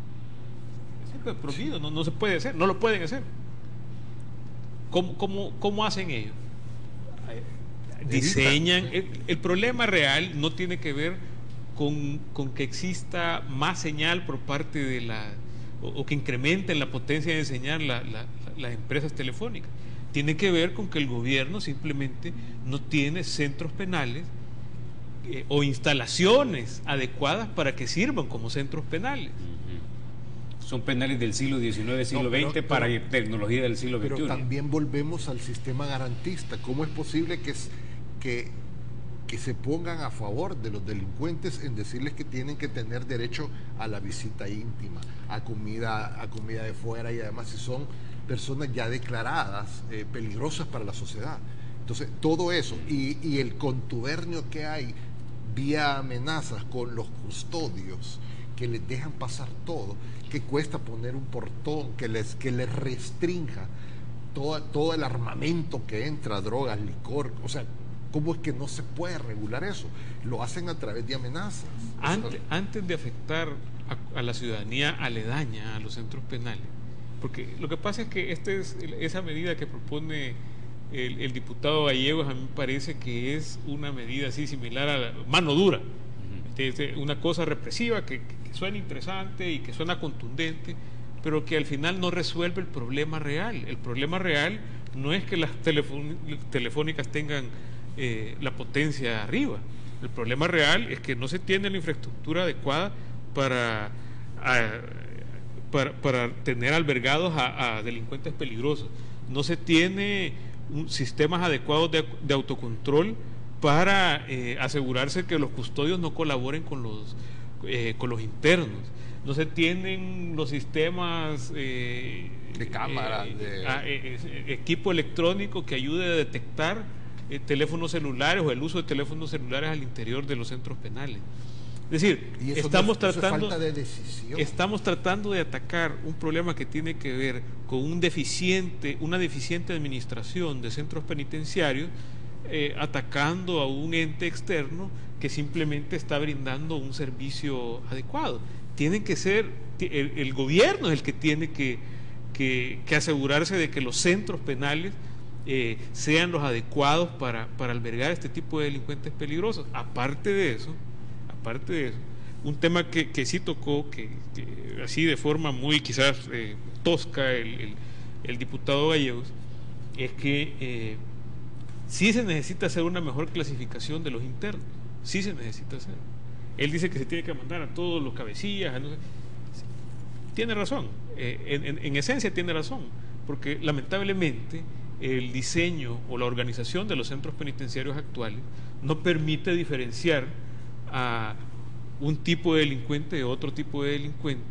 Es prohibido, no se puede hacer, no lo pueden hacer. ¿Cómo hacen ellos? Diseñan. El problema real no tiene que ver con que exista más señal por parte de o que incrementen la potencia de señal las empresas telefónicas. Tiene que ver con que el gobierno simplemente no tiene centros penales o instalaciones adecuadas para que sirvan como centros penales. Son penales del siglo XIX, siglo XX para tecnología del siglo XXI. Pero también volvemos al sistema garantista. ¿Cómo es posible que se pongan a favor de los delincuentes en decirles que tienen que tener derecho a la visita íntima, a comida de fuera, y además si son personas ya declaradas peligrosas para la sociedad? Entonces, todo eso y el contubernio que hay vía amenazas con los custodios que les dejan pasar todo, que cuesta poner un portón que les restrinja todo el armamento que entra, drogas, licor, o sea, ¿cómo es que no se puede regular eso? Lo hacen a través de amenazas. Antes de afectar a la ciudadanía aledaña a los centros penales, porque lo que pasa es que esa medida que propone el diputado Gallegos, a mí me parece que es una medida así similar a la mano dura, una cosa represiva que suena interesante y que suena contundente, pero que al final no resuelve el problema real. El problema real no es que las telefónicas tengan la potencia arriba. El problema real es que no se tiene la infraestructura adecuada para tener albergados a delincuentes peligrosos. No se tiene sistemas adecuados de autocontrol para asegurarse que los custodios no colaboren con los internos. No se tienen los sistemas de cámara, equipo electrónico que ayude a detectar teléfonos celulares o el uso de teléfonos celulares al interior de los centros penales. Es decir, estamos tratando de atacar un problema que tiene que ver con una deficiente administración de centros penitenciarios, atacando a un ente externo que simplemente está brindando un servicio adecuado. Tienen que ser, el gobierno es el que tiene que asegurarse de que los centros penales sean los adecuados para albergar este tipo de delincuentes peligrosos. Aparte de eso, un tema que sí tocó, que así de forma muy quizás tosca el diputado Gallegos, es que sí se necesita hacer una mejor clasificación de los internos, sí se necesita hacer. Él dice que se tiene que mandar a todos los cabecillas, no sé. Tiene razón, en esencia tiene razón, porque lamentablemente el diseño o la organización de los centros penitenciarios actuales no permite diferenciar a un tipo de delincuente de otro tipo de delincuente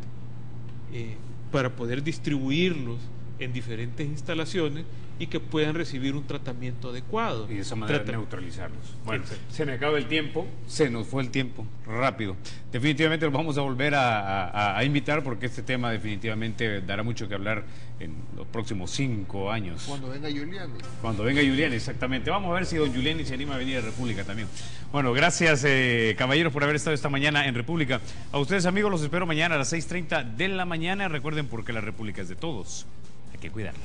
para poder distribuirlos en diferentes instalaciones y que puedan recibir un tratamiento adecuado. Y de esa manera neutralizarlos. Bueno, se me acaba el tiempo, se nos fue el tiempo, rápido. Definitivamente los vamos a volver a invitar porque este tema definitivamente dará mucho que hablar en los próximos 5 años. Cuando venga Giuliani. Cuando venga Giuliani, exactamente. Vamos a ver si don Giuliani se anima a venir a República también. Bueno, gracias caballeros por haber estado esta mañana en República. A ustedes amigos los espero mañana a las 6:30 de la mañana. Recuerden porque la República es de todos. Hay que cuidarla.